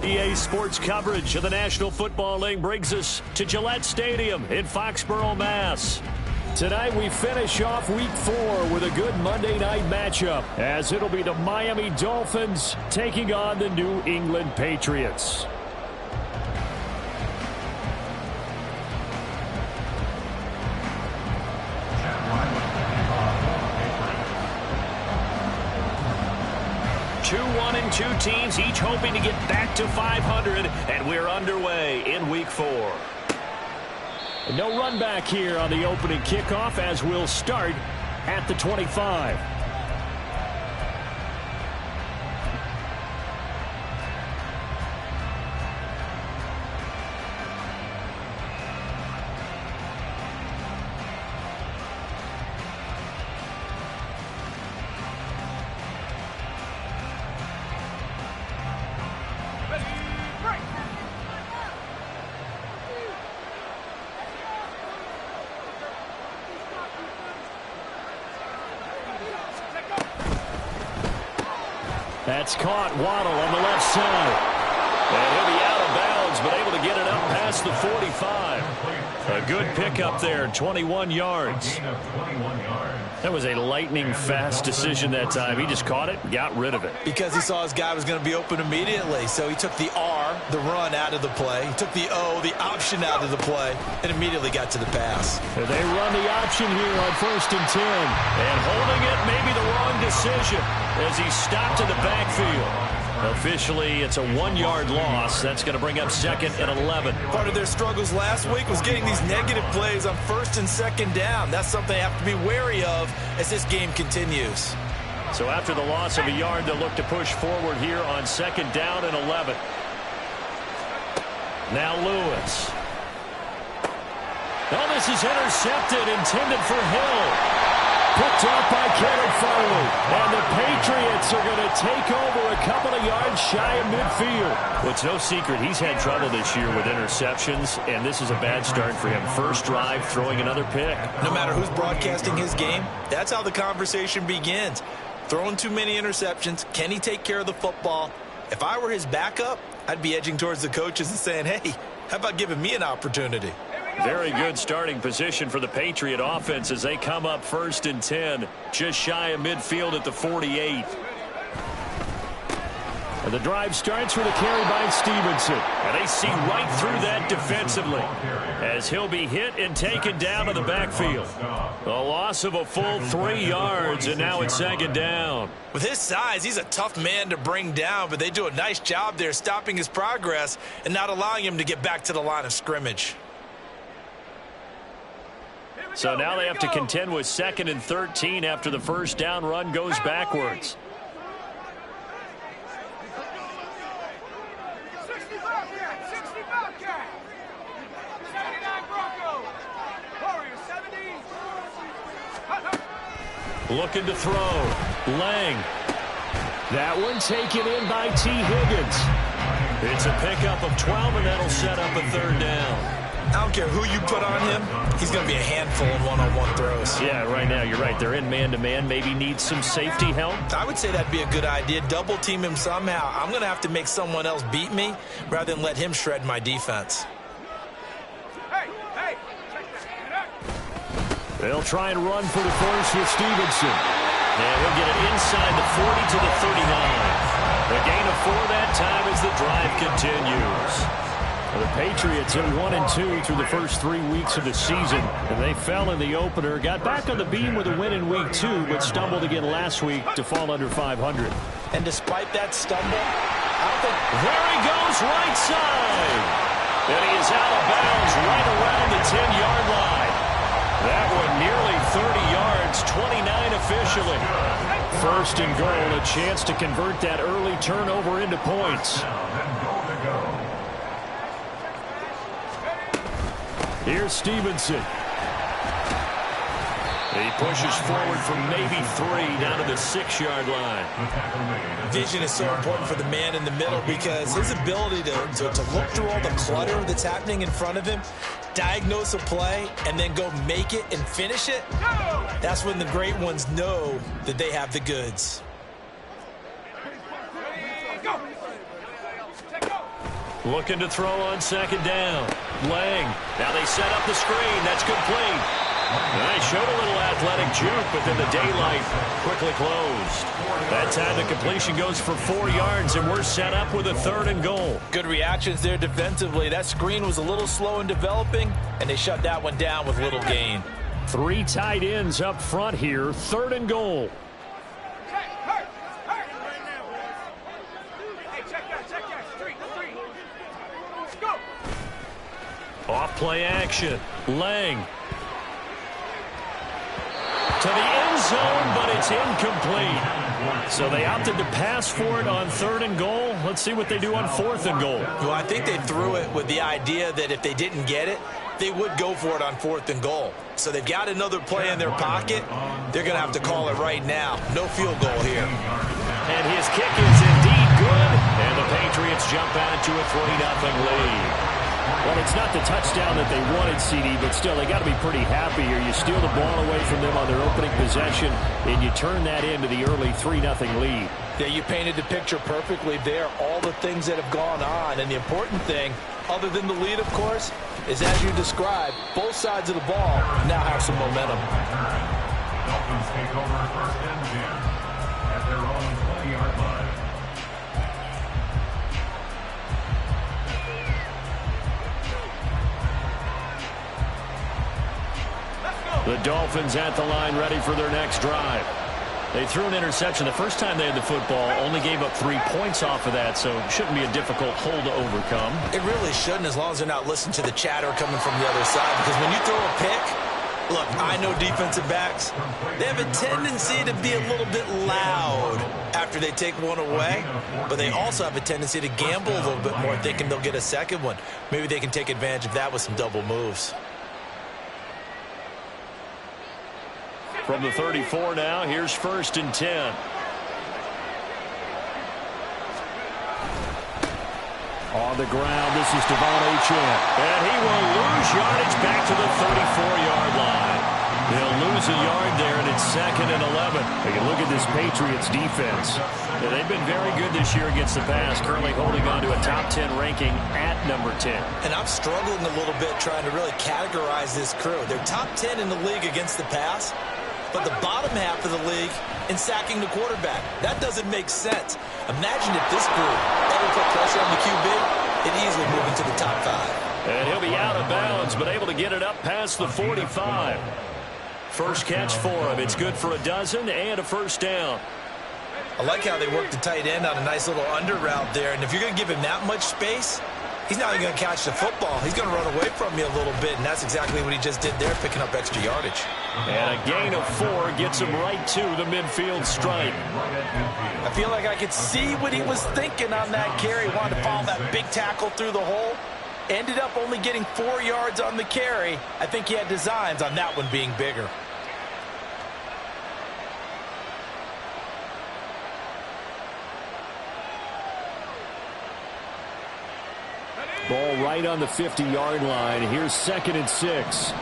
EA Sports coverage of the National Football League brings us to Gillette Stadium in Foxborough, Mass. Tonight we finish off Week 4 with a good Monday night matchup, as it'll be the Miami Dolphins taking on the New England Patriots. Two 1-2 teams, each hoping to get back to 500, and we're underway in Week 4. No run back here on the opening kickoff, as we'll start at the 25. That's caught. Waddle on the left side. And he'll be out of bounds, but able to get it up past the 45. A good pickup there, 21 yards. That was a lightning-fast decision that time. He just caught it, got rid of it. Because he saw his guy was going to be open immediately. So he took the R, the run, out of the play. He took the O, the option, out of the play, and immediately got to the pass. They run the option here on 1st and 10. And holding it may be the wrong decision as he stopped in the backfield. Officially, it's a 1-yard loss. That's going to bring up 2nd and 11. Part of their struggles last week was getting these negative plays on 1st and 2nd down. That's something they have to be wary of as this game continues. So after the loss of a yard, they'll look to push forward here on 2nd down and 11. Now Lewis. Oh, this is intercepted, intended for Hill. Picked off by Kenneth Farley. And the Patriots are going to take over a couple of yards shy of midfield. Well, it's no secret he's had trouble this year with interceptions, and this is a bad start for him. First drive, throwing another pick. No matter who's broadcasting his game, that's how the conversation begins. Throwing too many interceptions. Can he take care of the football? If I were his backup, I'd be edging towards the coaches and saying, hey, how about giving me an opportunity? Very good starting position for the Patriot offense as they come up 1st and 10, just shy of midfield at the 48. And the drive starts with a carry by Stevenson. And they see right through that defensively as he'll be hit and taken down in the backfield. A loss of a full 3 yards, and now it's 2nd down. With his size, he's a tough man to bring down, but they do a nice job there stopping his progress and not allowing him to get back to the line of scrimmage. So now they have to contend with 2nd and 13 after the first down run goes backwards. Looking to throw. Lang. That one taken in by T. Higgins. It's a pickup of 12, and that'll set up a 3rd down. I don't care who you put on him, he's going to be a handful in one-on-one throws. Yeah, right now, you're right. They're in man-to-man. Maybe need some safety help. I would say that'd be a good idea. Double team him somehow. I'm going to have to make someone else beat me rather than let him shred my defense. They'll try and run for the first with Stevenson. And he'll get it inside the 40 to the 39. A gain of 4 that time as the drive continues. The Patriots at 1-2 through the first 3 weeks of the season, and they fell in the opener. Got back on the beam with a win in Week 2, but stumbled again last week to fall under 500. And despite that stumble, I don't think... There he goes, right side. And he is out of bounds right around the 10-yard line. That one nearly 30 yards, 29 officially. 1st and goal, a chance to convert that early turnover into points. Here's Stevenson. He pushes forward from maybe 3 down to the 6-yard line. Vision is so important for the man in the middle because his ability to look through all the clutter that's happening in front of him, diagnose a play, and then go make it and finish it, that's when the great ones know that they have the goods. Looking to throw on second down. Lang. Now they set up the screen. That's complete. They showed a little athletic juke, but then the daylight quickly closed. That time the completion goes for 4 yards, and we're set up with a 3rd and goal. Good reactions there defensively. That screen was a little slow in developing, and they shut that one down with little gain. 3 tight ends up front here. 3rd and goal. Off play action. Lang. To the end zone, but it's incomplete. So they opted to pass for it on 3rd and goal. Let's see what they do on 4th and goal. Well, I think they threw it with the idea that if they didn't get it, they would go for it on 4th and goal. So they've got another play in their pocket. They're going to have to call it right now. No field goal here. And his kick is indeed good. And the Patriots jump out to a 3-0 lead. Well, it's not the touchdown that they wanted, CD, but still, they got to be pretty happy here. You steal the ball away from them on their opening possession, and you turn that into the early 3-0 lead. Yeah, you painted the picture perfectly there, all the things that have gone on. And the important thing, other than the lead, of course, is as you described, both sides of the ball now have some momentum. Dolphins take over 1st and 10 at their own 20-yard line. The Dolphins at the line, ready for their next drive. They threw an interception the first time they had the football, only gave up 3 points off of that, so it shouldn't be a difficult hole to overcome. It really shouldn't, as long as they're not listening to the chatter coming from the other side, because when you throw a pick, look, I know defensive backs, they have a tendency to be a little bit loud after they take one away, but they also have a tendency to gamble a little bit more, thinking they'll get a second one. Maybe they can take advantage of that with some double moves. From the 34 now, here's 1st and 10. On the ground, this is Devon Achane. And he will lose yardage back to the 34-yard line. They'll lose a yard there, and it's 2nd and 11. Take a look at this Patriots defense. They've been very good this year against the pass, currently holding on to a top 10 ranking at number 10. And I'm struggling a little bit trying to really categorize this crew. They're top 10 in the league against the pass, but the bottom half of the league in sacking the quarterback. That doesn't make sense. Imagine if this group ever put pressure on the QB, it easily move into the top 5. And he'll be out of bounds, but able to get it up past the 45. First catch for him. It's good for a dozen and a 1st down. I like how they work the tight end on a nice little under route there. And if you're going to give him that much space, he's not even going to catch the football. He's going to run away from you a little bit, and that's exactly what he just did there, picking up extra yardage. And a gain of 4 gets him right to the midfield stripe. I feel like I could see what he was thinking on that carry. Wanted to follow that big tackle through the hole. Ended up only getting 4 yards on the carry. I think he had designs on that one being bigger. Ball right on the 50-yard line. Here's 2nd and 6.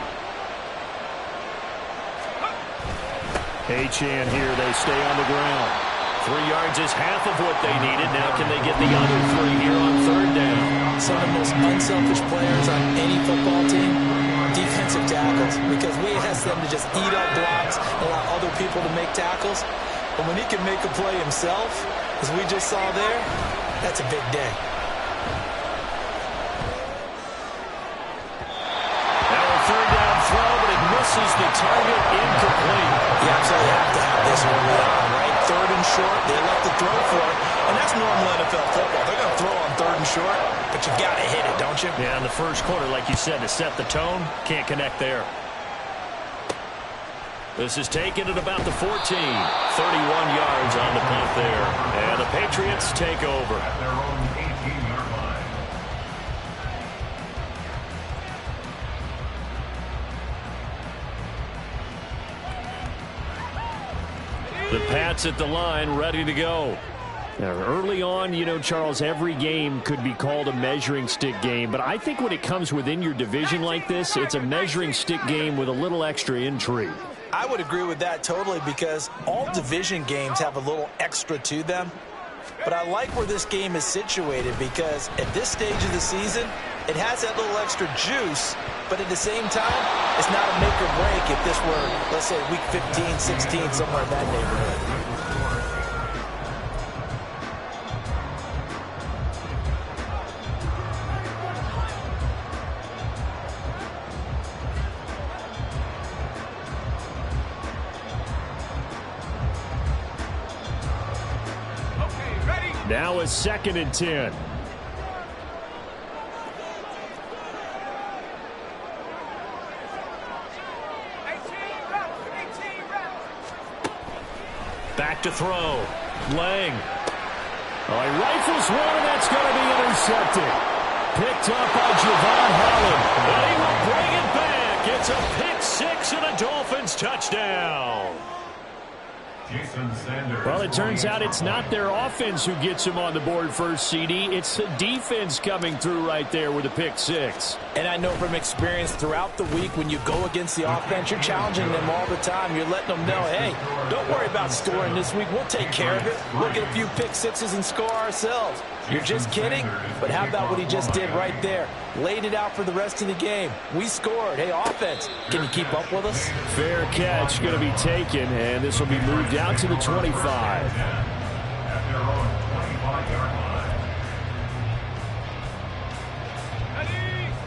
Achane here. They stay on the ground. 3 yards is half of what they needed. Now can they get the other 3 here on 3rd down? Some of the most unselfish players on any football team, defensive tackles, because we ask them to just eat up blocks, allow other people to make tackles. But when he can make a play himself, as we just saw there, that's a big day. Now a 3rd down throw, but it misses the target, incomplete. You absolutely have to have this early on, right? 3rd and short, they left the throw for it, and that's normal NFL football. They're going to throw on 3rd and short, but you've got to hit it, don't you? Yeah, in the first quarter, like you said, to set the tone, can't connect there. This is taken at about the 14. 31 yards on the punt there. And the Patriots take over. At their own 18-yard line. The Pats at the line, ready to go. Now, early on, you know, Charles, every game could be called a measuring stick game. But I think when it comes within your division like this, it's a measuring stick game with a little extra intrigue. I would agree with that totally, because all division games have a little extra to them. But I like where this game is situated because at this stage of the season, it has that little extra juice, but at the same time, it's not a make or break if this were, let's say, week 15, 16, somewhere in that neighborhood. Now it's 2nd and 10. Back to throw. Lang. Oh, he rifles one, and that's going to be intercepted. Picked up by Javon Holland. And he will bring it back. It's a pick six and a Dolphins touchdown. Well, it turns out it's not their offense who gets them on the board first, CD. It's the defense coming through right there with a pick six. And I know from experience throughout the week when you go against the offense, you're challenging them all the time. You're letting them know, hey, don't worry about scoring this week. We'll take care of it. We'll get a few pick sixes and score ourselves. You're just kidding? But how about what he just did right there? Laid it out for the rest of the game. We scored. Hey, offense, can you keep up with us? Fair catch going to be taken, and this will be moved out to the 25.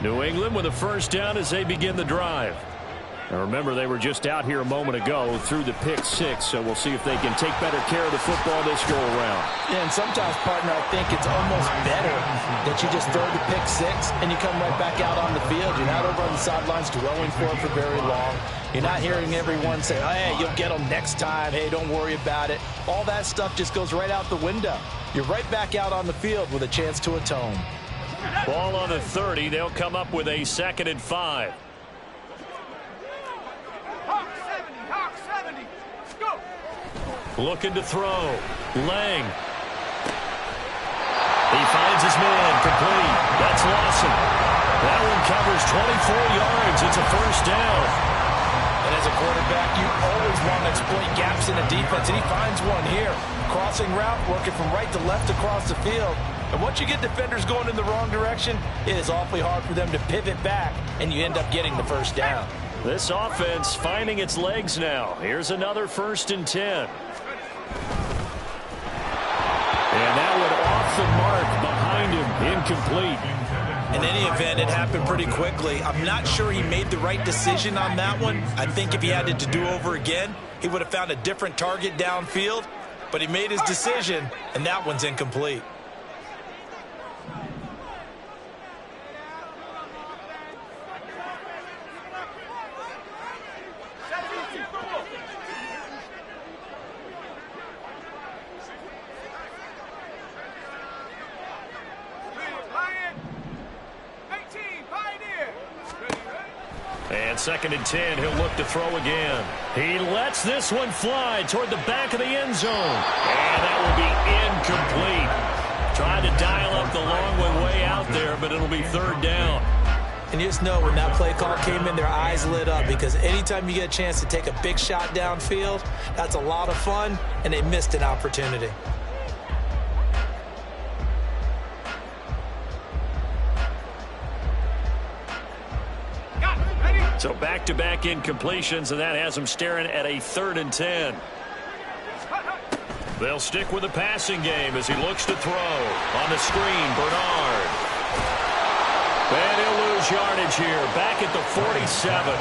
New England with a first down as they begin the drive. Now remember, they were just out here a moment ago through the pick six, so we'll see if they can take better care of the football this go-around. Yeah, and sometimes, partner, I think it's almost better that you just throw the pick six and you come right back out on the field. You're not over on the sidelines dwelling for it for very long. You're not hearing everyone say, hey, you'll get them next time. Hey, don't worry about it. All that stuff just goes right out the window. You're right back out on the field with a chance to atone. Ball on the 30. They'll come up with a 2nd and 5. Looking to throw. Lang. He finds his man. Complete. That's Lawson. That one covers 24 yards. It's a first down. And as a quarterback, you always want to exploit gaps in the defense, and he finds one here. Crossing route, working from right to left across the field. And once you get defenders going in the wrong direction, it is awfully hard for them to pivot back, and you end up getting the first down. This offense finding its legs now. Here's another 1st and 10. And that one off the mark behind him, incomplete. In any event, it happened pretty quickly. I'm not sure he made the right decision on that one. I think if he had it to do over again, he would have found a different target downfield. But he made his decision, and that one's incomplete. And 2nd and 10, he'll look to throw again. He lets this one fly toward the back of the end zone. And that will be incomplete. Tried to dial up the long one way out there, but it'll be 3rd down. And you just know when that play call came in, their eyes lit up, because anytime you get a chance to take a big shot downfield, that's a lot of fun, and they missed an opportunity. So back-to-back incompletions, and that has them staring at a 3rd and 10. They'll stick with the passing game as he looks to throw. On the screen, Bernard. And he'll lose yardage here, back at the 47.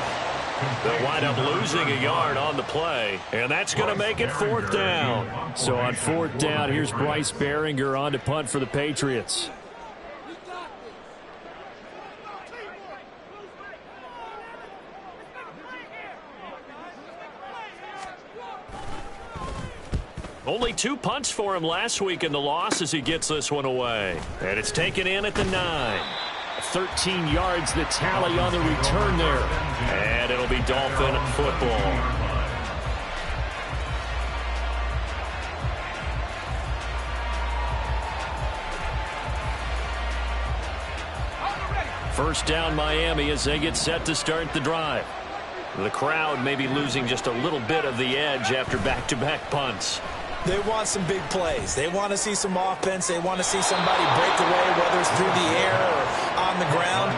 They'll wind up losing a yard on the play, and that's going to make it 4th down. So on 4th down, here's Bryce Behringer on to punt for the Patriots. Only 2 punts for him last week in the loss as he gets this one away. And it's taken in at the 9. 13 yards the tally on the return there. And it'll be Dolphin football. First down Miami as they get set to start the drive. The crowd may be losing just a little bit of the edge after back-to-back punts. They want some big plays. They want to see some offense. They want to see somebody break away, whether it's through the air or on the ground.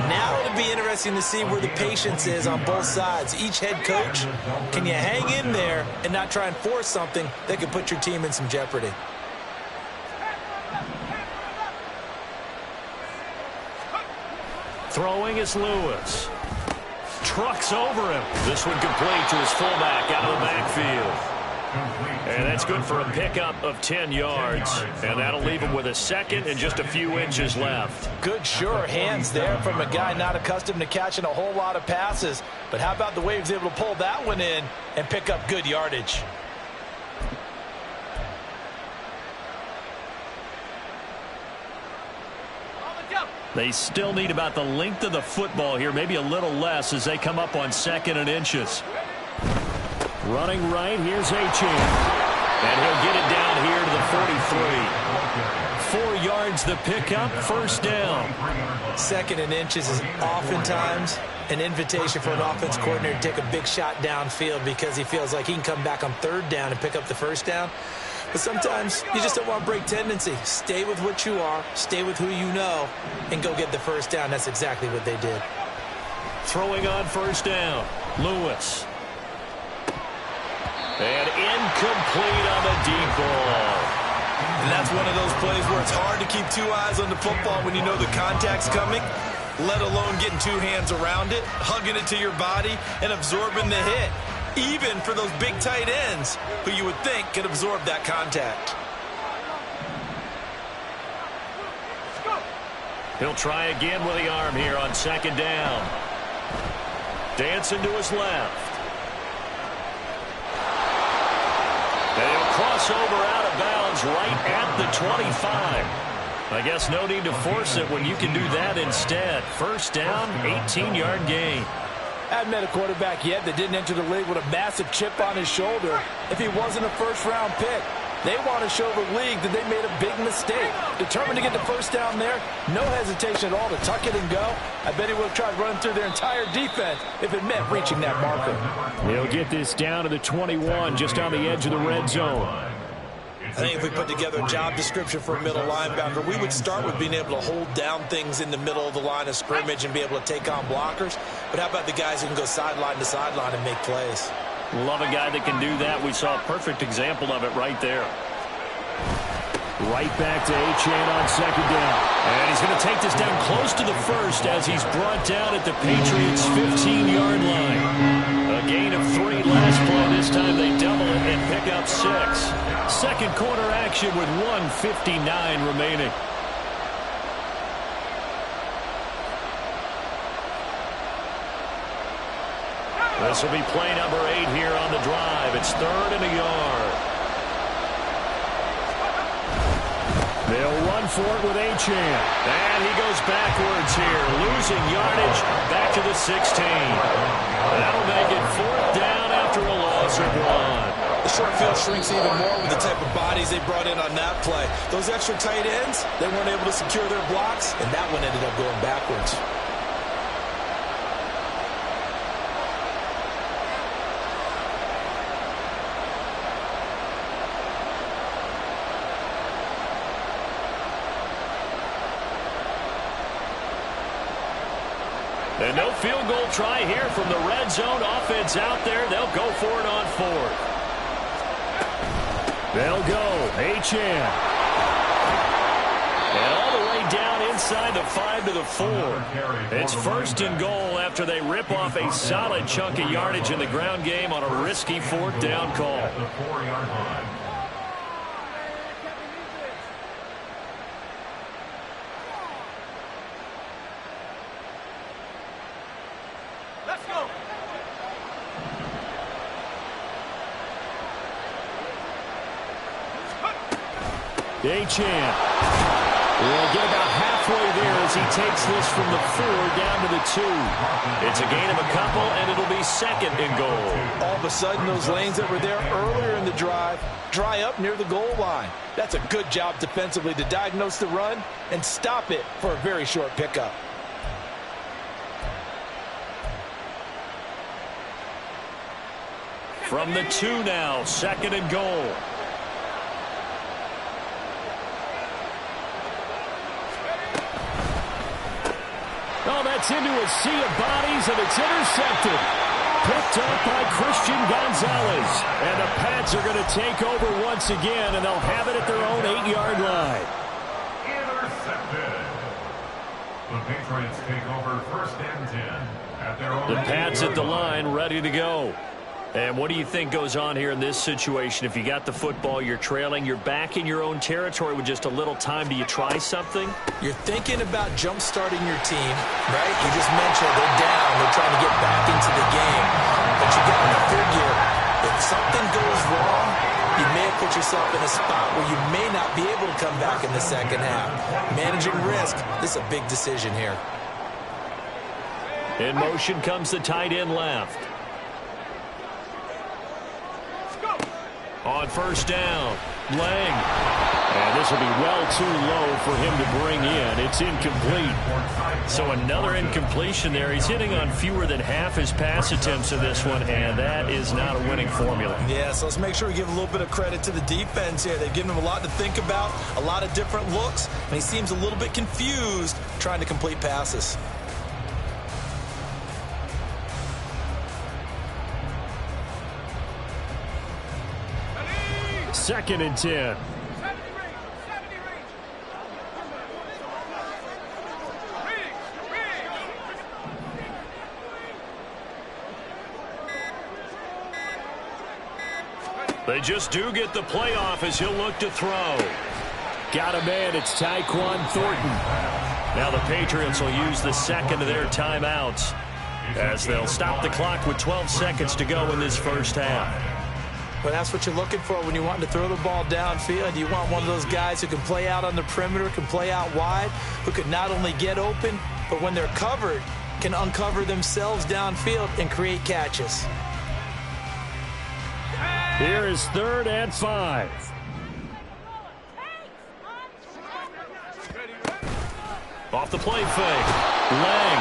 Now it'll be interesting to see where the patience is on both sides. Each head coach, can you hang in there and not try and force something that could put your team in some jeopardy? Throwing is Lewis. Trucks over him. This one complete to his fullback out of the backfield. And that's good for a pickup of 10 yards. And that'll leave him with a second and just a few inches left. Good, sure hands there from a guy not accustomed to catching a whole lot of passes. But how about the way he was able to pull that one in and pick up good yardage? They still need about the length of the football here, maybe a little less as they come up on 2nd and inches. Running right, here's Achane. And he'll get it down here to the 43. 4 yards the pickup, first down. 2nd and inches is oftentimes an invitation for an offense coordinator to take a big shot downfield because he feels like he can come back on 3rd down and pick up the first down. But sometimes you just don't want to break tendency. Stay with what you are, stay with who you know, and go get the first down. That's exactly what they did. Throwing on first down, Lewis. And incomplete on the deep ball. And that's one of those plays where it's hard to keep 2 eyes on the football when you know the contact's coming, let alone getting 2 hands around it, hugging it to your body, and absorbing the hit. Even for those big tight ends who you would think could absorb that contact. He'll try again with the arm here on 2nd down. Dancing to his left. And he'll cross over out of bounds right at the 25. I guess no need to force it when you can do that instead. First down, 18-yard gain. I haven't met a quarterback yet that didn't enter the league with a massive chip on his shoulder if he wasn't a first-round pick. They want to show the league that they made a big mistake. Determined to get the first down there, no hesitation at all to tuck it and go. I bet he would have tried running through their entire defense if it meant reaching that marker. He'll get this down to the 21, just on the edge of the red zone. I think if we put together a job description for a middle linebacker, we would start with being able to hold down things in the middle of the line of scrimmage and be able to take on blockers. But how about the guys who can go sideline to sideline and make plays? Love a guy that can do that. We saw a perfect example of it right there. Right back to Achane on 2nd down. And he's going to take this down close to the first as he's brought down at the Patriots' 15-yard line. A gain of 3 last play. This time they double it and pick up 6. Second quarter action with 1:59 remaining. This will be play number 8 here on the drive. It's 3rd and a yard. They'll run for it with Achane. And he goes backwards here, losing yardage back to the 16. That'll make it 4th down after a loss of 1. The short field shrinks even more with the type of bodies they brought in on that play. Those extra tight ends, they weren't able to secure their blocks, and that one ended up going backwards. And no field goal try here from the red zone. Offense out there. They'll go for it on 4th. They'll go. Achane. And all the way down inside the 5 to the 4. It's 1st and goal after they rip off a solid chunk of yardage in the ground game on a risky 4th down call. Achane will get about halfway there as he takes this from the 4 down to the 2. It's a gain of a couple, and it'll be 2nd and goal. All of a sudden, those lanes that were there earlier in the drive dry up near the goal line. That's a good job defensively to diagnose the run and stop it for a very short pickup. From the 2 now, 2nd and goal. gets into a sea of bodies, and it's intercepted. Picked up by Christian Gonzalez. And the Pats are going to take over once again, and they'll have it at their own 8-yard line. Intercepted. The Patriots take over 1st and 10 at their own. The Pats at the line, ready to go. And what do you think goes on here in this situation? If you got the football, you're trailing, you're back in your own territory with just a little time. Do you try something? You're thinking about jump-starting your team, right? You just mentioned they're down. They're trying to get back into the game. But you got to figure, if something goes wrong, you may have put yourself in a spot where you may not be able to come back in the second half. Managing risk, this is a big decision here. In motion comes the tight end left. On 1st down, Lang. And this will be well too low for him to bring in. It's incomplete. So another incompletion there. He's hitting on fewer than half his pass attempts in this one, and that is not a winning formula. Yeah, so let's make sure we give a little bit of credit to the defense here. They've given him a lot to think about, a lot of different looks, and he seems a little bit confused trying to complete passes. 2nd and 10. They just do get the playoff as he'll look to throw. Got a man. It's Tyquan Thornton. Now the Patriots will use the second of their timeouts as they'll stop the clock with 12 seconds to go in this first half. But that's what you're looking for when you want to throw the ball downfield. You want one of those guys who can play out on the perimeter, can play out wide, who can not only get open, but when they're covered, can uncover themselves downfield and create catches. Here is 3rd and 5. Off the play fake. Lang.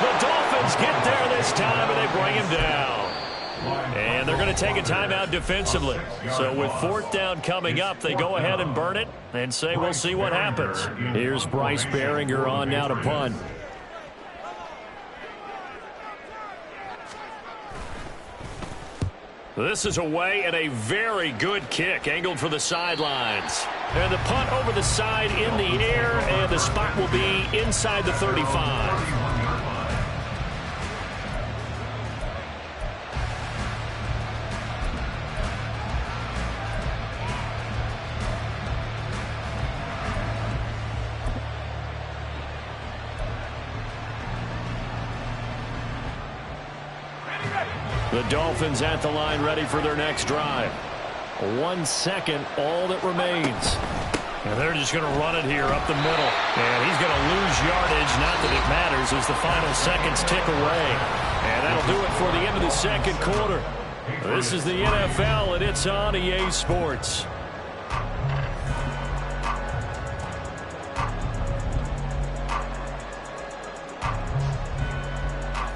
The Dolphins get there this time, and they bring him down. And they're going to take a timeout defensively. So with 4th down coming up, they go ahead and burn it and say we'll see what happens. Here's Bryce Behringer on now to punt. This is away and a very good kick angled for the sidelines. And the punt over the side in the air, and the spot will be inside the 35. The Dolphins at the line ready for their next drive. 1 second, all that remains. And they're just going to run it here up the middle. And he's going to lose yardage. Not that it matters as the final seconds tick away. And that'll do it for the end of the second quarter. This is the NFL, and it's on EA Sports.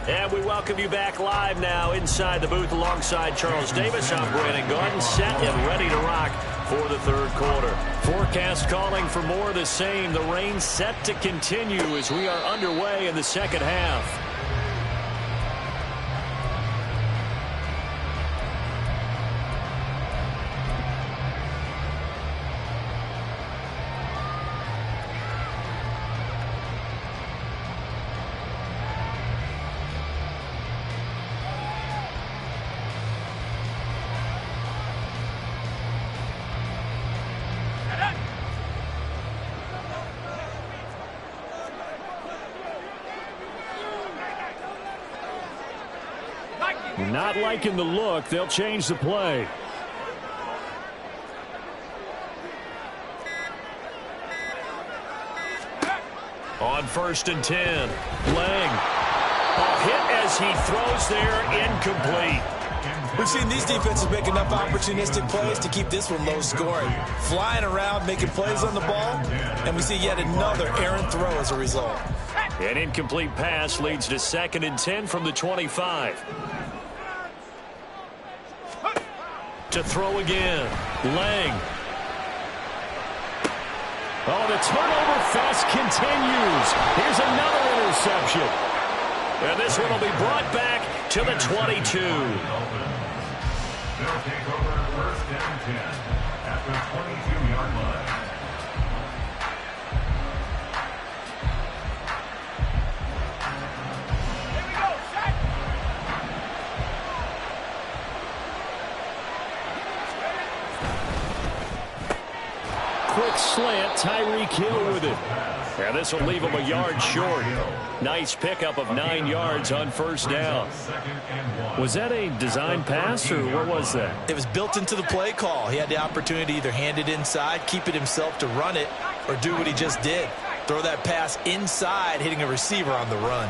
And we welcome you back live now inside the booth alongside Charles Davis. I'm Brandon Gordon, set and ready to rock for the third quarter. Forecast calling for more of the same. The rain set to continue as we are underway in the second half. Not liking the look. They'll change the play. On 1st and 10. Lang. A hit as he throws there, incomplete. We've seen these defenses make enough opportunistic plays to keep this one low scoring. Flying around, making plays on the ball, and we see yet another errant throw as a result. An incomplete pass leads to 2nd and 10 from the 25. To throw again. Lang. Oh, the turnover fest continues. Here's another interception. And this one will be brought back to the 22. They'll take over first and 10 at the 22-yard line. Quick slant, Tyreek Hill with it. And this will leave him a yard short. Nice pickup of 9 yards on first down. Was that a design pass, or what was that? It was built into the play call. He had the opportunity to either hand it inside, keep it himself to run it, or do what he just did. Throw that pass inside, hitting a receiver on the run.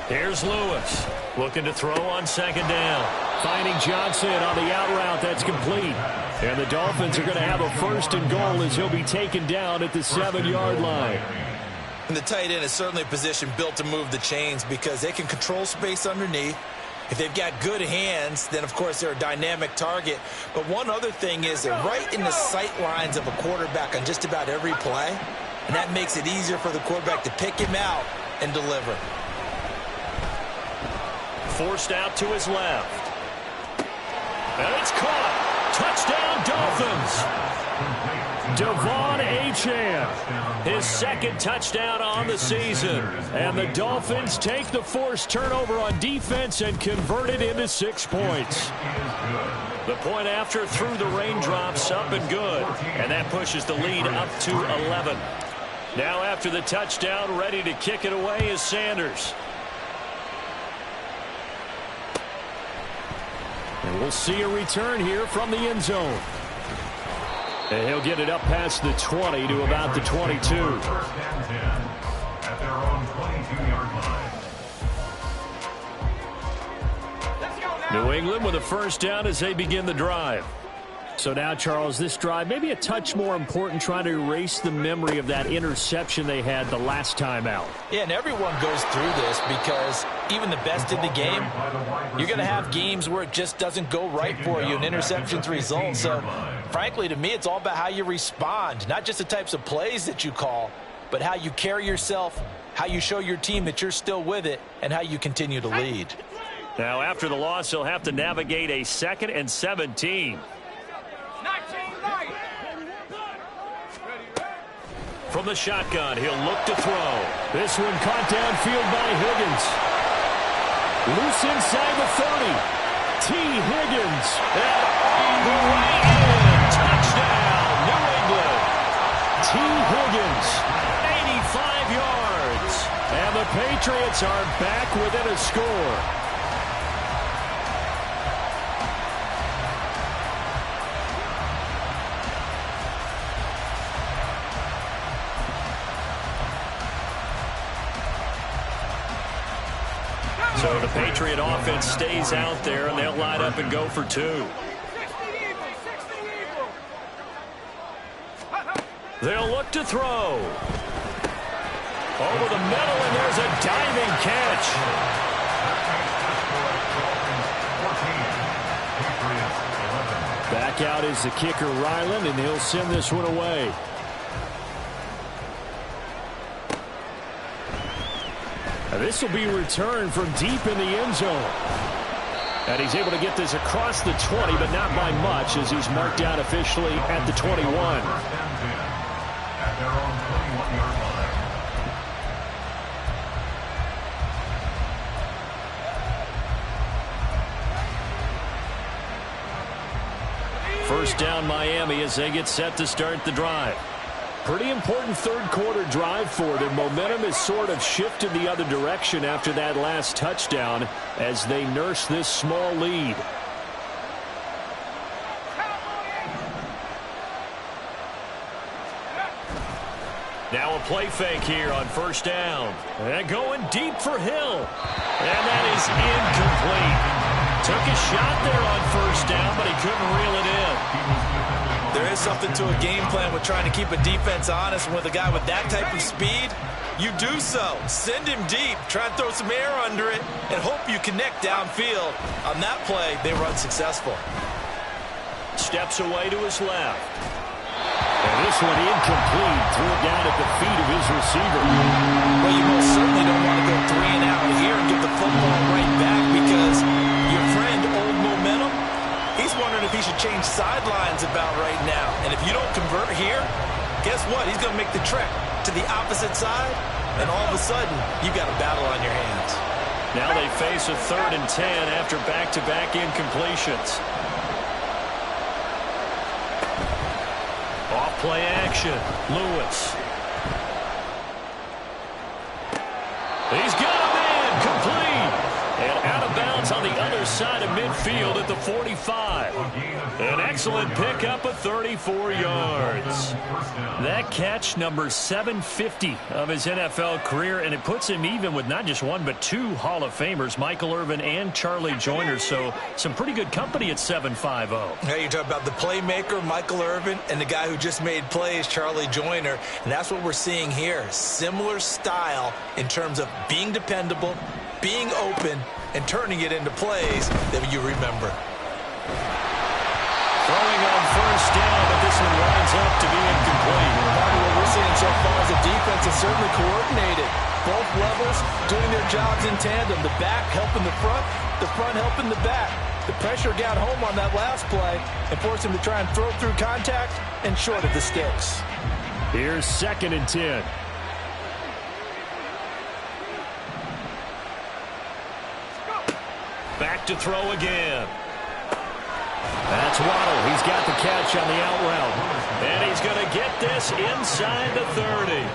Here's Lewis, looking to throw on second down. Finding Johnson on the out route. That's complete. And the Dolphins are going to have a first and goal as he'll be taken down at the 7-yard line. And the tight end is certainly a position built to move the chains because they can control space underneath. If they've got good hands, then, of course, they're a dynamic target. But one other thing is they're right in the sight lines of a quarterback on just about every play. And that makes it easier for the quarterback to pick him out and deliver. Forced out to his left. And it's caught. Touchdown, Dolphins. Devon Achane, his second touchdown on the season. And the Dolphins take the forced turnover on defense and convert it into 6 points. The point after through the raindrops, up and good. And that pushes the lead up to 11. Now after the touchdown, ready to kick it away is Sanders. And we'll see a return here from the end zone. And he'll get it up past the 20 to about the 22. First and 10 at their own 22-yard line. New England with a first down as they begin the drive. So now, Charles, this drive maybe a touch more important, trying to erase the memory of that interception they had the last time out. Yeah, and everyone goes through this because even the best in the game, you're going to have games where it just doesn't go right for you and interceptions result. So, frankly, to me, it's all about how you respond, not just the types of plays that you call, but how you carry yourself, how you show your team that you're still with it, and how you continue to lead. Now, after the loss, he'll have to navigate a 2nd and 17. From the shotgun, he'll look to throw. This one caught downfield by Higgins. Loose inside the 30. T. Higgins. And all the way in. Touchdown, New England. T. Higgins, 85 yards. And the Patriots are back within a score. So the Patriot offense stays out there, and they'll line up and go for 2. They'll look to throw. Over the middle, and there's a diving catch. Back out is the kicker, Ryland, and he'll send this one away. This will be returned from deep in the end zone. And he's able to get this across the 20, but not by much, as he's marked out officially at the 21. At their own 21-yard line. First down, Miami, as they get set to start the drive. Pretty important third-quarter drive for them. Momentum has sort of shifted the other direction after that last touchdown as they nurse this small lead. Now a play fake here on first down. And going deep for Hill. And that is incomplete. Took a shot there on first down, but he couldn't reel it in. There is something to a game plan with trying to keep a defense honest. And with a guy with that type of speed, you do so. Send him deep. Try and throw some air under it and hope you connect downfield. On that play, they were unsuccessful. Steps away to his left. And this one incomplete. Threw it down at the feet of his receiver. Well, you most certainly don't want to go 3 and out here and give the football right back because your friend, Old Momentum, he's wondering if he should change sidelines about right now. And if you don't convert here, guess what? He's going to make the trek to the opposite side, and all of a sudden, you've got a battle on your hands. Now they face a 3rd and 10 after back-to-back incompletions. Off-play action. Lewis. He's got a man complete. And out of bounds on the other side of midfield at the 45. An excellent pickup of 34 yards. That catch, number 750 of his NFL career, and it puts him even with not just one but 2 Hall of Famers, Michael Irvin and Charlie Joyner. So some pretty good company at 7.50. Hey, you talk about the playmaker, Michael Irvin, and the guy who just made plays, Charlie Joyner. And that's what we're seeing here. Similar style in terms of being dependable, being open, and turning it into plays that you remember. Throwing on 1st down, but this one winds up to be incomplete. What we're seeing so far is the defense is certainly coordinated. Both levels doing their jobs in tandem. The back helping the front helping the back. The pressure got home on that last play and forced him to try and throw through contact and short of the sticks. Here's 2nd and 10. Back to throw again. That's Waddle. He's got the catch on the out route. And he's going to get this inside the 30.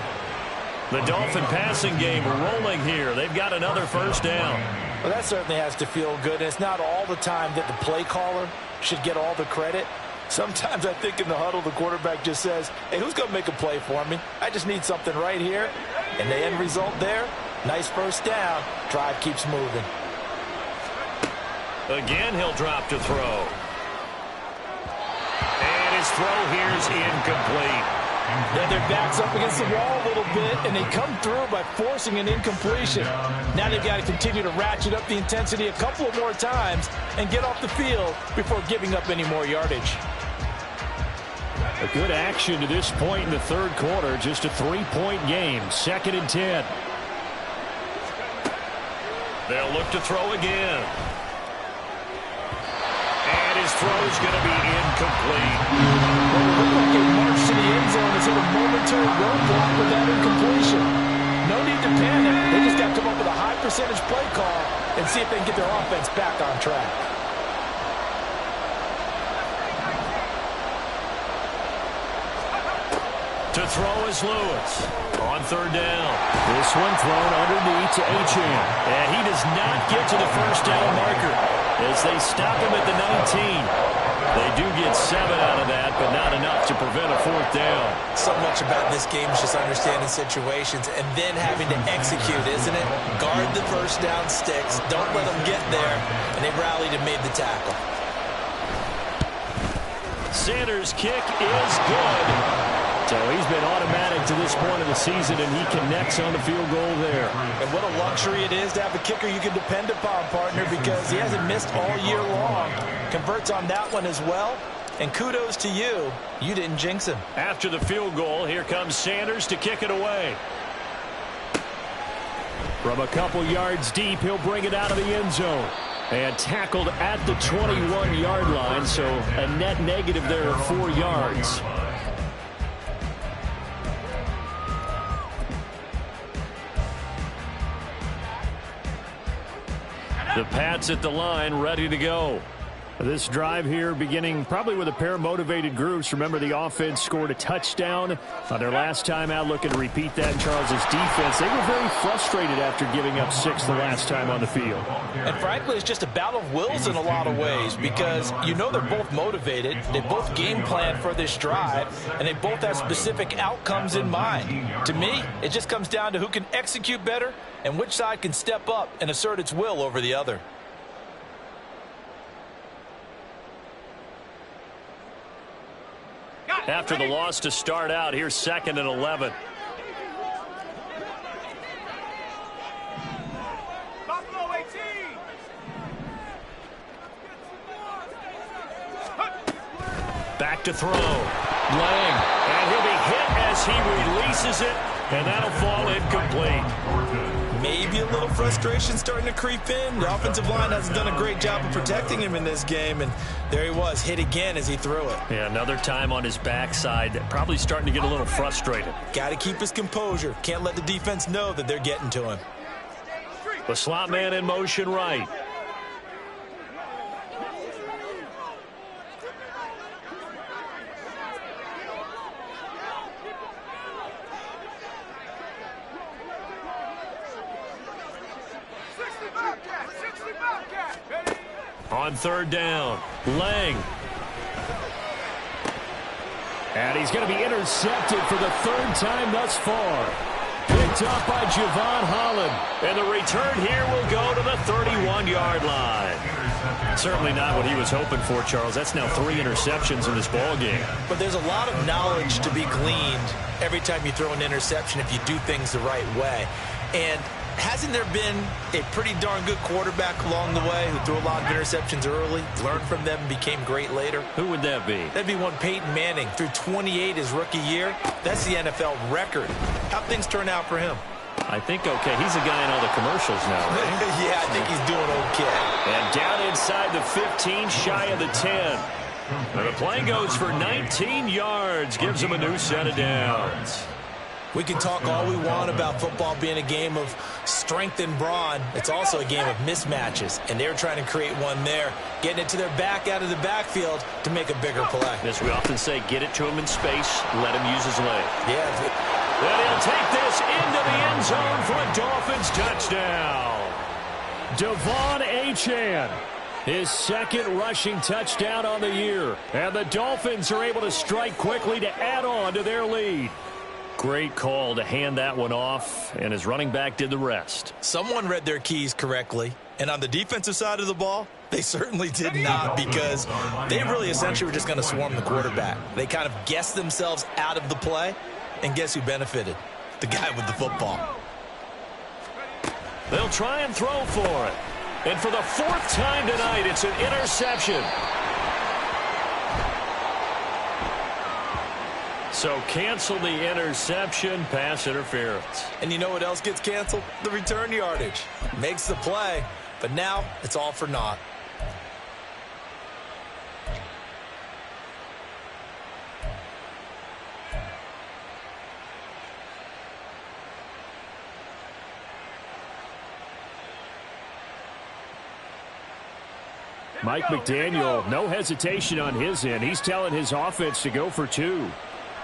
The Dolphin passing game rolling here. They've got another 1st down. Well, that certainly has to feel good. And it's not all the time that the play caller should get all the credit. Sometimes I think in the huddle, the quarterback just says, hey, who's going to make a play for me? I just need something right here. And the end result there, nice 1st down. Drive keeps moving. Again, he'll drop to throw. And his throw here's incomplete. Yeah, their back's up against the wall a little bit, and they come through by forcing an incompletion. Now they've got to continue to ratchet up the intensity a couple of more times and get off the field before giving up any more yardage. A good action to this point in the 3rd quarter. Just a 3-point game. 2nd and 10. They'll look to throw again. And his throw's going to be incomplete. Well, it looked like a march to the end zone has hit a momentary roadblock with that incompletion. No need to panic. They just got to come up with a high percentage play call and see if they can get their offense back on track. To throw is Lewis. On 3rd down. This one thrown underneath to Achane. And he does not get to the 1st down marker as they stop him at the 19. They do get 7 out of that, but not enough to prevent a 4th down. So much about this game is just understanding situations and then having to execute, isn't it? Guard the 1st down sticks. Don't let them get there. And they rallied and made the tackle. Sanders' kick is good. So he's been automatic to this point of the season, and he connects on the field goal there. And what a luxury it is to have a kicker you can depend upon, partner, because he hasn't missed all year long. Converts on that one as well. And kudos to you. You didn't jinx him. After the field goal, here comes Sanders to kick it away. From a couple yards deep, he'll bring it out of the end zone. And tackled at the 21-yard line, so a net negative there of 4 yards. The Pats at the line, ready to go. This drive here beginning probably with a pair of motivated groups. Remember, the offense scored a touchdown on their last time out. Looking to repeat that in Charles's defense. They were very frustrated after giving up 6 the last time on the field. And frankly, it's just a battle of wills in a lot of ways because you know they're both motivated. They both game plan for this drive, and they both have specific outcomes in mind. To me, it just comes down to who can execute better and which side can step up and assert its will over the other. After the loss to start out, here's 2nd and 11. Back to throw. Lang, and he'll be hit as he releases it, and that'll fall incomplete. Maybe a little frustration starting to creep in. The offensive line hasn't done a great job of protecting him in this game, and there he was, hit again as he threw it. Yeah, another time on his backside, probably starting to get a little frustrated. Got to keep his composure. Can't let the defense know that they're getting to him. The slot man in motion right. On third down, Lang. And he's going to be intercepted for the third time thus far. Picked up by Javon Holland. And the return here will go to the 31-yard line. Certainly not what he was hoping for, Charles. That's now 3 interceptions in this ball game. But there's a lot of knowledge to be gleaned every time you throw an interception if you do things the right way. And hasn't there been a pretty darn good quarterback along the way who threw a lot of interceptions early, learned from them, and became great later? Who would that be? That'd be one Peyton Manning. Threw 28 his rookie year. That's the NFL record. How'd things turn out for him? I think okay. He's a guy in all the commercials now, right? Yeah, I think he's doing okay. And down inside the 15, shy of the 10. And the play goes for 19 yards, gives him a new set of downs. We can talk all we want about football being a game of strength and brawn. It's also a game of mismatches, and they're trying to create one there, getting it to their back out of the backfield to make a bigger play. As we often say, get it to him in space, let him use his leg. Yeah. And he'll take this into the end zone for a Dolphins touchdown. Devon Achane, his second rushing touchdown on the year. And the Dolphins are able to strike quickly to add on to their lead. Great call to hand that one off, and his running back did the rest. Someone read their keys correctly, and on the defensive side of the ball, they certainly did not, because they really essentially were just going to swarm the quarterback. They kind of guessed themselves out of the play, and guess who benefited? The guy with the football. They'll try and throw for it. And for the 4th time tonight, it's an interception. So cancel the interception, pass interference. And you know what else gets canceled? The return yardage. Makes the play, but now it's all for naught. Mike McDaniel, no hesitation on his end. He's telling his offense to go for 2.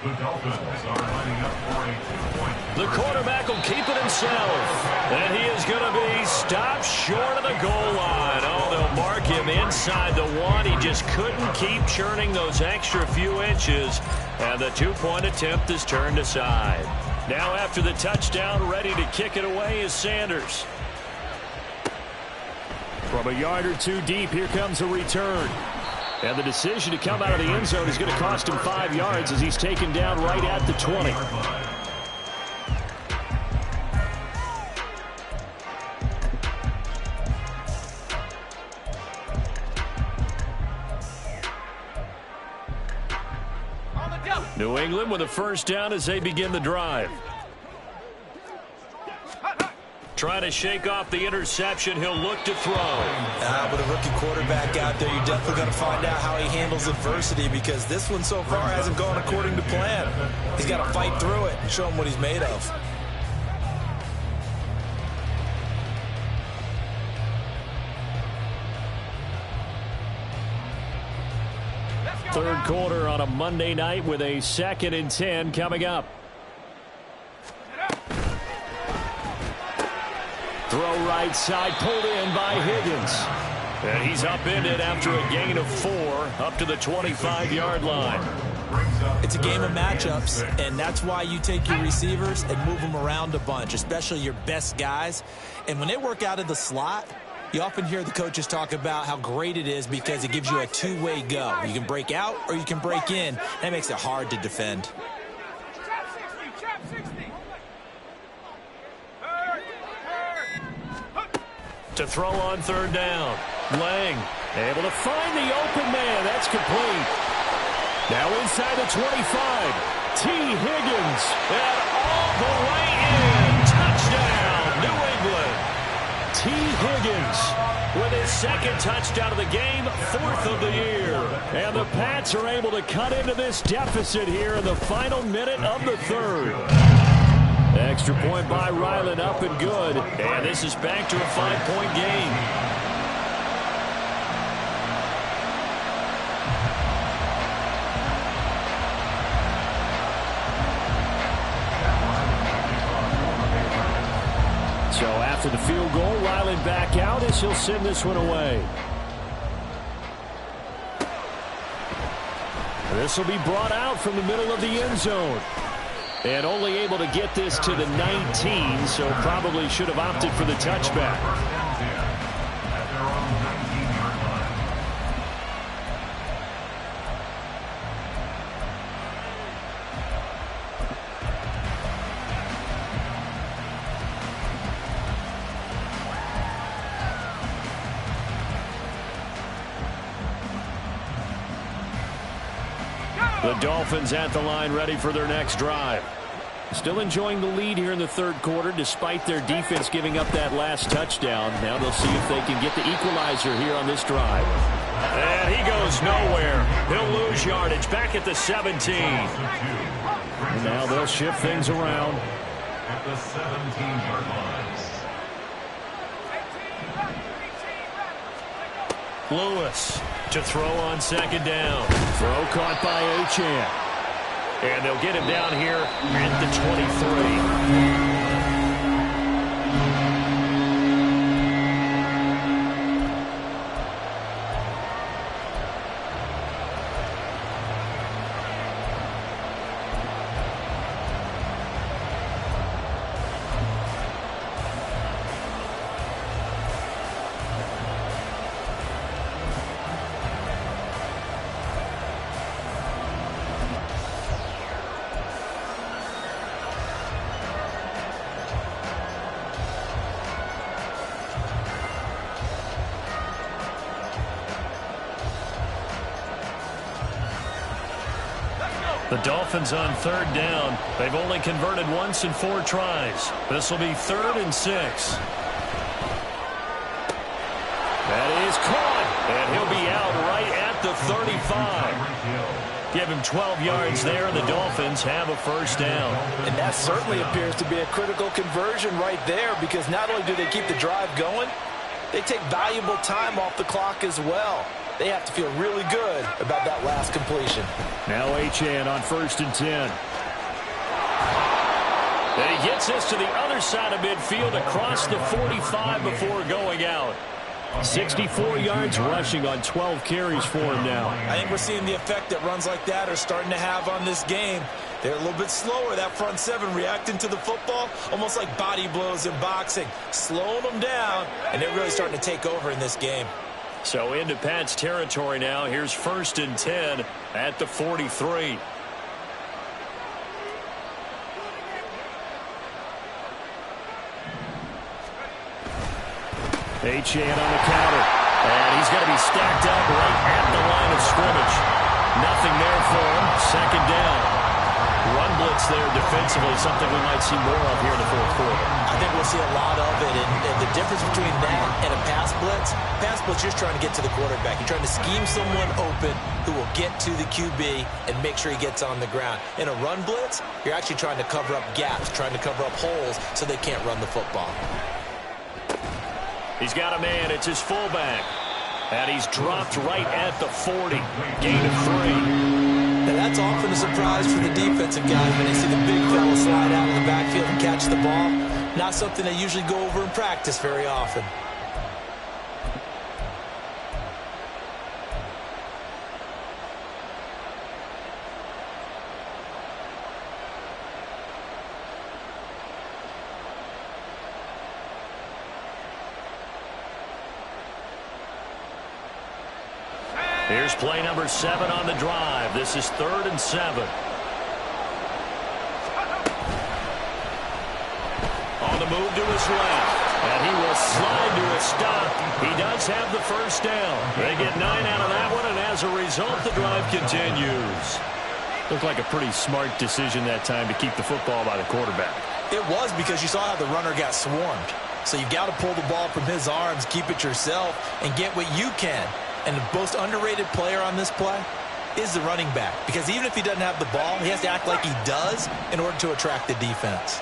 The Dolphins are lining up for a 2-point. The quarterback will keep it himself. And he is going to be stopped short of the goal line. Oh, they'll mark him inside the 1. He just couldn't keep churning those extra few inches. And the 2-point attempt is turned aside. Now after the touchdown, ready to kick it away is Sanders. From a yard or 2 deep, here comes a return. And the decision to come out of the end zone is going to cost him 5 yards as he's taken down right at the 20. New England with a first down as they begin the drive. Trying to shake off the interception. He'll look to throw. With a rookie quarterback out there, you're definitely going to find out how he handles adversity, because this one so far hasn't gone according to plan. He's got to fight through it and show him what he's made of. Third quarter on a Monday night with a 2nd and 10 coming up. Throw right side, pulled in by Higgins. And he's upended after a gain of 4 up to the 25-yard line. It's a game of matchups, and that's why you take your receivers and move them around a bunch, especially your best guys. And when they work out of the slot, you often hear the coaches talk about how great it is because it gives you a two-way go. You can break out or you can break in. That makes it hard to defend. To throw on third down. Lang able to find the open man. That's complete. Now inside the 25. T. Higgins. And all the way in. Touchdown, New England. T. Higgins with his second touchdown of the game, fourth of the year. And the Pats are able to cut into this deficit here in the final minute of the third. Extra point by Ryland, up and good. And this is back to a 5-point game. So after the field goal, Ryland back out as he'll send this one away. This will be brought out from the middle of the end zone. And only able to get this to the 19, so probably should have opted for the touchback. The Dolphins at the line, ready for their next drive. Still enjoying the lead here in the third quarter, despite their defense giving up that last touchdown. Now they'll see if they can get the equalizer here on this drive. And he goes nowhere. He'll lose yardage back at the 17. And now they'll shift things around. At the 17-yard line. Lewis to throw on second down. Throw caught by Achane. And they'll get him down here at the 23. The Dolphins on third down. They've only converted once in 4 tries. This will be 3rd and 6. That is caught, and he'll be out right at the 35. Give him 12 yards there, and the Dolphins have a first down. And that certainly appears to be a critical conversion right there, because not only do they keep the drive going, they take valuable time off the clock as well. They have to feel really good about that last completion. Now Achane on 1st and 10. And he gets this to the other side of midfield across the 45 before going out. 64 yards rushing on 12 carries for him now. I think we're seeing the effect that runs like that are starting to have on this game. They're a little bit slower, that front seven, reacting to the football, almost like body blows in boxing, slowing them down, and they're really starting to take over in this game. So into Pat's territory now. Here's 1st and 10 at the 43. Achane on the counter. And he's going to be stacked up right at the line of scrimmage. Nothing there for him. 2nd down. Run blitz there defensively, something we might see more of here in the 4th quarter. I think we'll see a lot of it, and the difference between that and a pass blitz, you're just trying to get to the quarterback. You're trying to scheme someone open who will get to the QB and make sure he gets on the ground. In a run blitz, you're actually trying to cover up gaps, trying to cover up holes so they can't run the football. He's got a man. It's his fullback. And he's dropped right at the 40. Gain of 3. Now that's often a surprise for the defensive guys when they see the big fella slide out of the backfield and catch the ball. Not something they usually go over in practice very often. Here's play number 7 on the drive. This is 3rd and 7. On the move to his left. And he will slide to a stop. He does have the first down. They get 9 out of that one, and as a result, the drive continues. Looked like a pretty smart decision that time to keep the football by the quarterback. It was, because you saw how the runner got swarmed. So you got to pull the ball from his arms, keep it yourself, and get what you can. And the most underrated player on this play is the running back. Because even if he doesn't have the ball, he has to act like he does in order to attract the defense.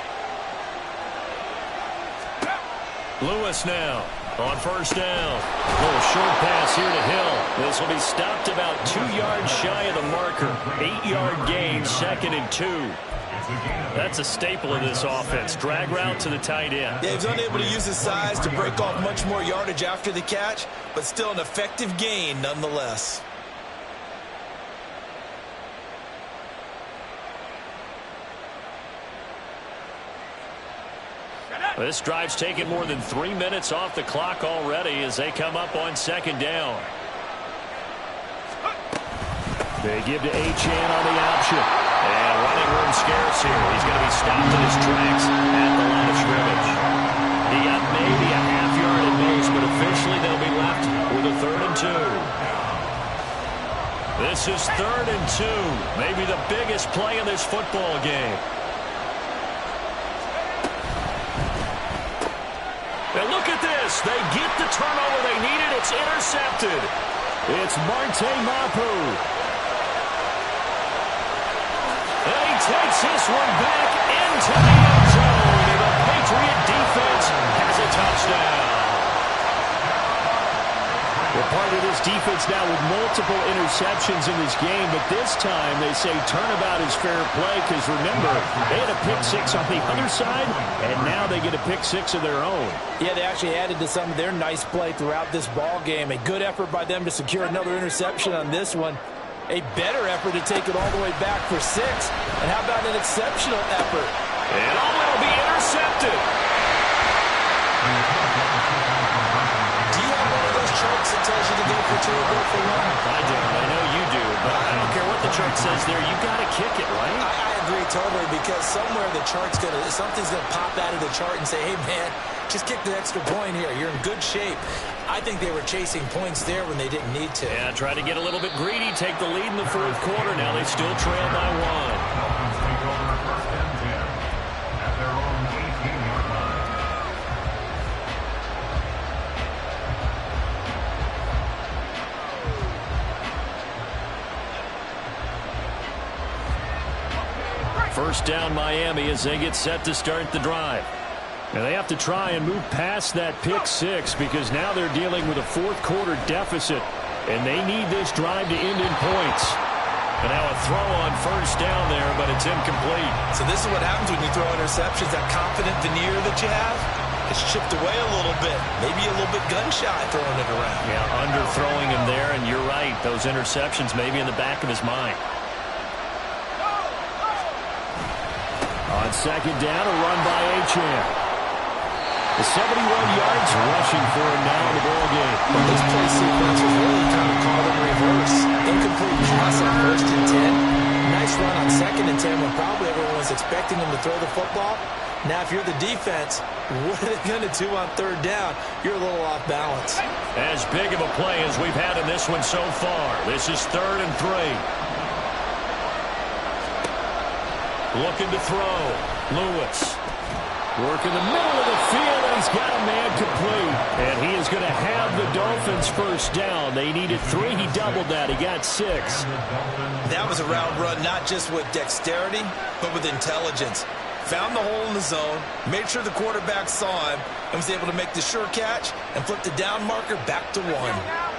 Lewis now on first down. A little short pass here to Hill. This will be stopped about 2 yards shy of the marker. 8-yard gain, 2nd and 2. That's a staple of this offense. Drag route to the tight end. Yeah, he was unable to use his size to break off much more yardage after the catch, but still an effective gain nonetheless. This drive's taken more than 3 minutes off the clock already as they come up on 2nd down. They give to Achane on the option. And running room scarce here. He's going to be stopped in his tracks at the line of scrimmage. He got maybe a half yard at most, but officially they'll be left with a 3rd and 2. This is 3rd and 2. Maybe the biggest play in this football game. And look at this. They get the turnover they needed. It's intercepted. It's Marte Mapu. And he takes this one back into the end zone. And the Patriot defense has a touchdown. Well, part of this defense now with multiple interceptions in this game, but this time they say turnabout is fair play because, remember, they had a pick 6 on the other side, and now they get a pick 6 of their own. Yeah, they actually added to some of their nice play throughout this ball game. A good effort by them to secure another interception on this one. A better effort to take it all the way back for 6. And how about an exceptional effort? And will be intercepted. Charts that tells you to go for 2 or go for 1. I don't. I know you do, but I don't care what the chart says there. You got to kick it, right? I agree totally, because somewhere the chart's something's gonna pop out of the chart and say, "Hey, man, just kick the extra point here. You're in good shape." I think they were chasing points there when they didn't need to. Yeah, try to get a little bit greedy, take the lead in the 4th quarter. Now they still trail by 1. Dolphins take over 1st and 10 at their own 18-yard line. First down Miami as they get set to start the drive. And they have to try and move past that pick 6 because now they're dealing with a 4th quarter deficit. And they need this drive to end in points. And now a throw on first down there, but it's incomplete. So this is what happens when you throw interceptions. That confident veneer that you have, it's chipped away a little bit. Maybe a little bit gun-shy throwing it around. Yeah, underthrowing him there, and you're right. Those interceptions may be in the back of his mind. On 2nd down, a run by Achane. The 71 yards rushing for him now in the ball game. Well, this play sequence was really kind of called in reverse. Incomplete pass on 1st and 10. Nice run on 2nd and 10 when probably everyone was expecting him to throw the football. Now, if you're the defense, what are they going to do on 3rd down? You're a little off balance. As big of a play as we've had in this one so far. This is 3rd and 3. Looking to throw. Lewis. Work in the middle of the field, and he's got a man complete. And he is going to have the Dolphins first down. They needed 3. He doubled that. He got 6. That was a route run, not just with dexterity, but with intelligence. Found the hole in the zone, made sure the quarterback saw him, and was able to make the sure catch and flip the down marker back to 1.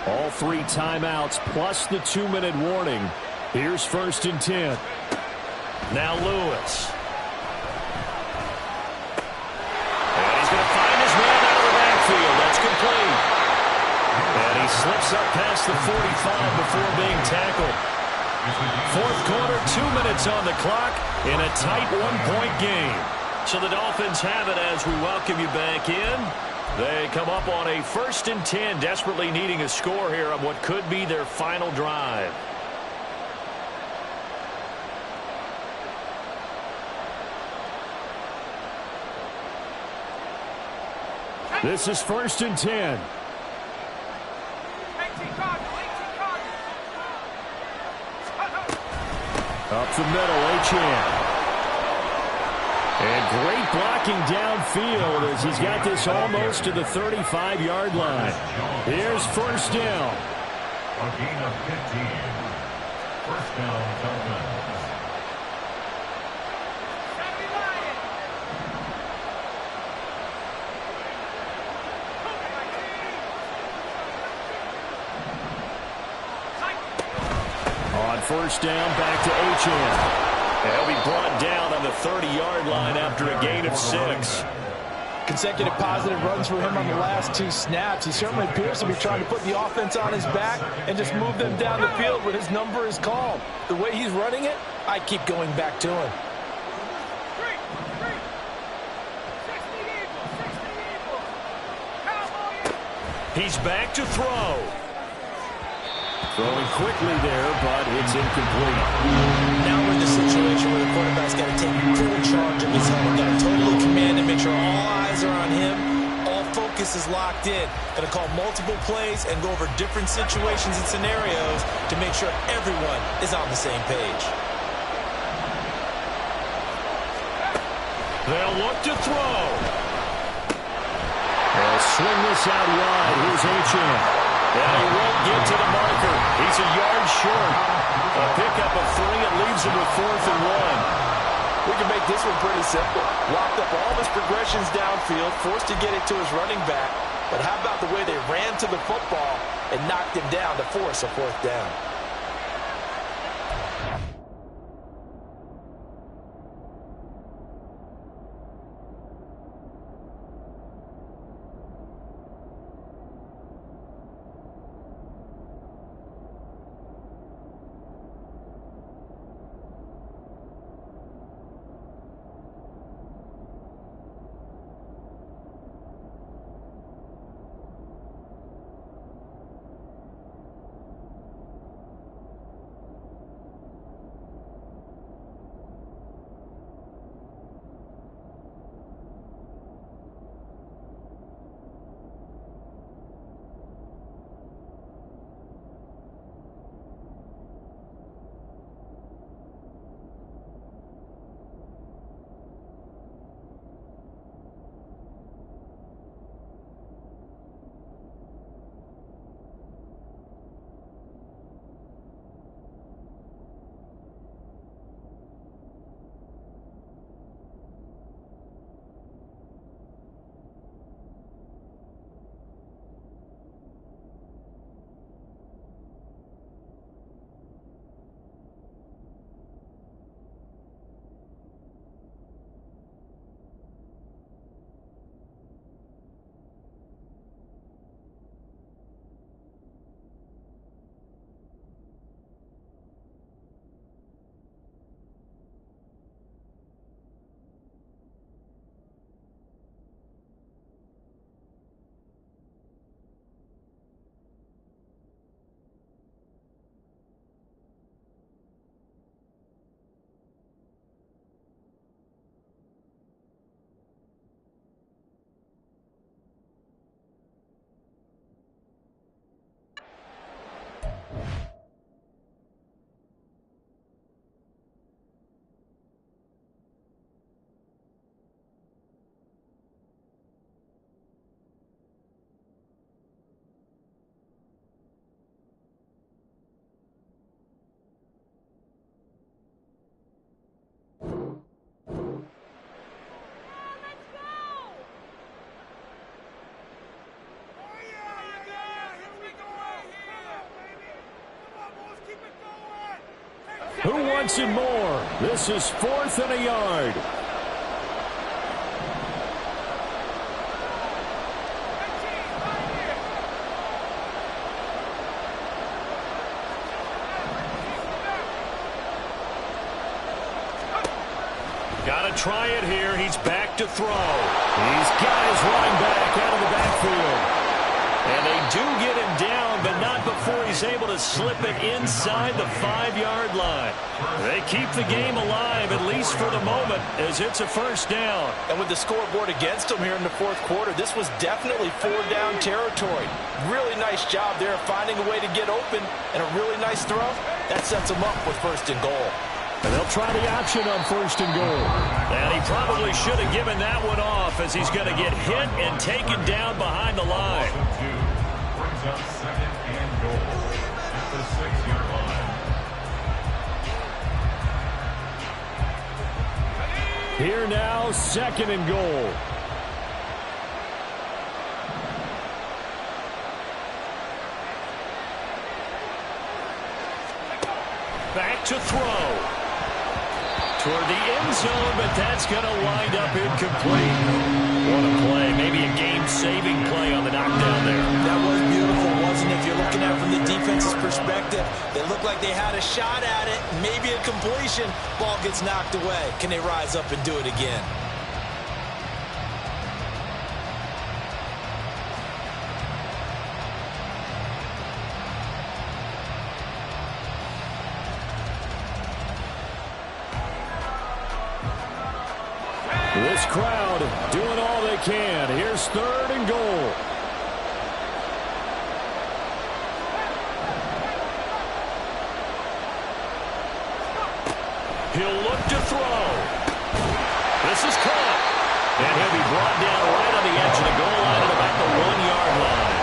All 3 timeouts plus the 2-minute warning. Here's 1st and 10. Now Lewis. And he's going to find his man out of the backfield. That's complete. And he slips up past the 45 before being tackled. 4th quarter, 2 minutes on the clock in a tight 1-point game. So the Dolphins have it as we welcome you back in. They come up on a 1st and 10, desperately needing a score here on what could be their final drive. This is 1st and 10. Up the middle, Achane. And great blocking downfield as he's got this almost to the 35-yard line. Here's 1st down. A gain of 15. 1st down, Dolphins. On 1st down, back to Achane. He'll be brought down on the 30-yard line after a gain of 6. Consecutive positive runs for him on the last 2 snaps. He certainly appears to be trying to put the offense on his back and just move them down the field when his number is called. The way he's running it, I keep going back to him. He's back to throw. Throwing quickly there, but it's incomplete. Now we're in the situation where the quarterback's got to take full charge of his helmet. Got to totally command and make sure all eyes are on him. All focus is locked in. Going to call multiple plays and go over different situations and scenarios to make sure everyone is on the same page. They'll look to throw. They'll swing this out wide. Here's Achane. And he won't get to the marker. He's a yard short. A pickup of 3. It leaves him with 4th and 1. We can make this one pretty simple. Locked up all of his progressions downfield, forced to get it to his running back. But how about the way they ran to the football and knocked him down to force a 4th down? Who wants it more? This is 4th and a yard. Got to try it here. He's back to throw. He's got his running back out of the backfield. And they do get him down, but not before he's able to slip it inside the 5-yard line. They keep the game alive, at least for the moment, as it's a first down. And with the scoreboard against them here in the fourth quarter, this was definitely 4-down territory. Really nice job there finding a way to get open, and a really nice throw. That sets them up with first and goal. And they'll try the option on first and goal. And he probably should have given that one off, as he's going to get hit and taken down behind the line. Brings up second and goal at the 6-yard line. Here now, second and goal. Back to throw. Toward the end zone, but that's going to wind up incomplete. What a play. Maybe a game-saving play on the knockdown there. That was beautiful, wasn't it? If you're looking at it from the defense's perspective, they looked like they had a shot at it, maybe a completion. Ball gets knocked away. Can they rise up and do it again? This crowd doing all they can. Here's third and goal. He'll look to throw. This is caught. And he'll be brought down right on the edge of the goal line at about the 1-yard line.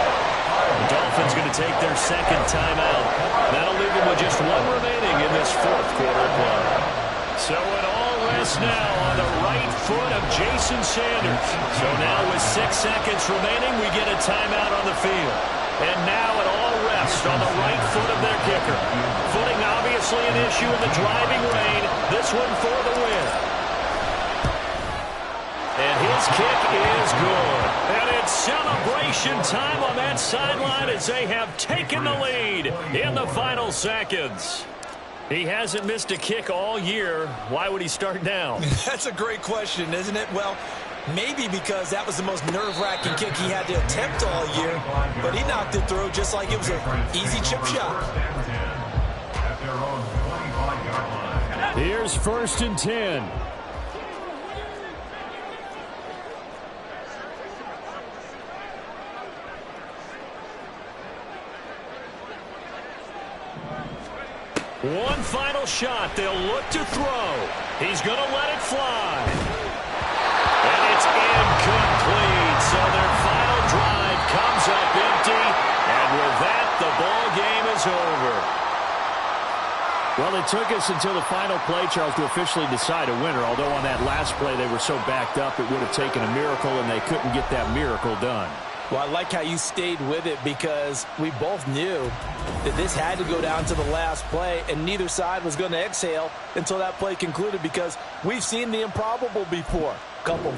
The Dolphins going to take their second timeout. That'll leave them with just one remaining in this fourth quarter play. So it all rests now on the right foot of Jason Sanders. So now with 6 seconds remaining, we get a timeout on the field. And now it all rests on the right foot of their kicker. Footing obviously an issue in the driving rain. This one for the win. And his kick is good. And it's celebration time on that sideline as they have taken the lead in the final seconds. He hasn't missed a kick all year. Why would he start now? That's a great question, isn't it? Well, maybe because that was the most nerve-wracking kick he had to attempt all year, but he knocked it through just like it was an easy chip shot. At their own 25-yard line. Here's first and 10. One final shot. They'll look to throw. He's going to let it fly. And it's incomplete. So their final drive comes up empty. And with that, the ball game is over. Well, it took us until the final play, Charles, to officially decide a winner. Although on that last play they were so backed up, it would have taken a miracle, and they couldn't get that miracle done. Well, I like how you stayed with it because we both knew that this had to go down to the last play, and neither side was going to exhale until that play concluded because we've seen the improbable before. A couple